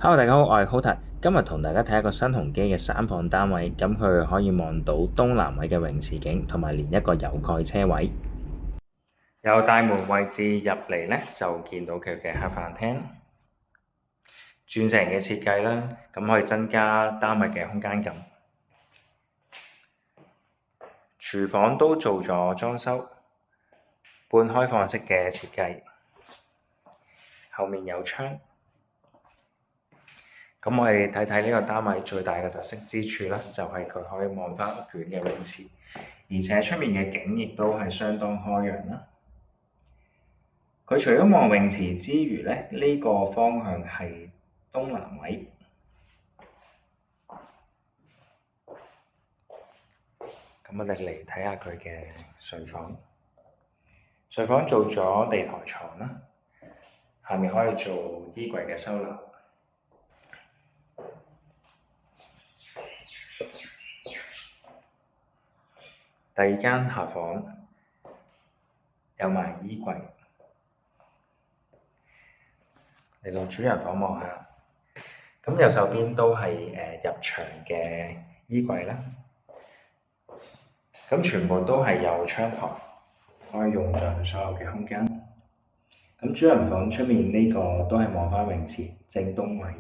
Hello，大家好，我係 Hota，今日同大家睇一個新鴻基嘅3房單位，咁佢可以望到東南位嘅泳池景，同埋連一個有蓋車位。由大門位置入嚟呢，就見到佢嘅客飯廳，鑽石嘅設計啦，咁可以增加單位嘅空間感。廚房都做咗裝修，半開放式嘅設計，後面有窗。咁我哋睇睇呢個單位最大嘅特色之處呢，就係佢可以望返屋苑嘅泳池，而且出面嘅景亦都係相當開揚啦。佢除咗望泳池之餘呢，呢個方向係東南位。咁我哋嚟睇下佢嘅睡房。睡房做咗地台床啦，下面可以做衣櫃嘅收納。第二間客房有埋衣櫃，嚟到主人房望下，咁右手邊都係入牆嘅衣櫃啦，咁全部都係有窗台，可以用盡所有嘅空間。咁主人房出面呢個都係望返泳池正東位。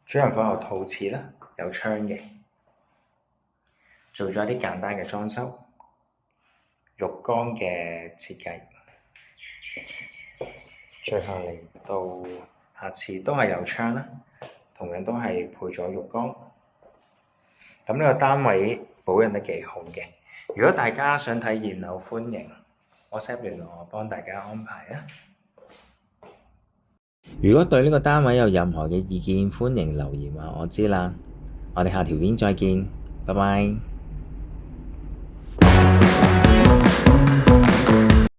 主人房有套廁啦，有窗嘅，做咗一啲簡單嘅裝修，浴缸嘅設計。最後嚟到下廁都係有窗啦，同樣都係配咗浴缸。咁呢個單位保養得幾好嘅，如果大家想睇現樓，歡迎 WhatsApp 聯絡我，幫大家安排啊！如果對呢個單位有任何嘅意見，歡迎留言話我知啦。我哋下條片再見，拜拜。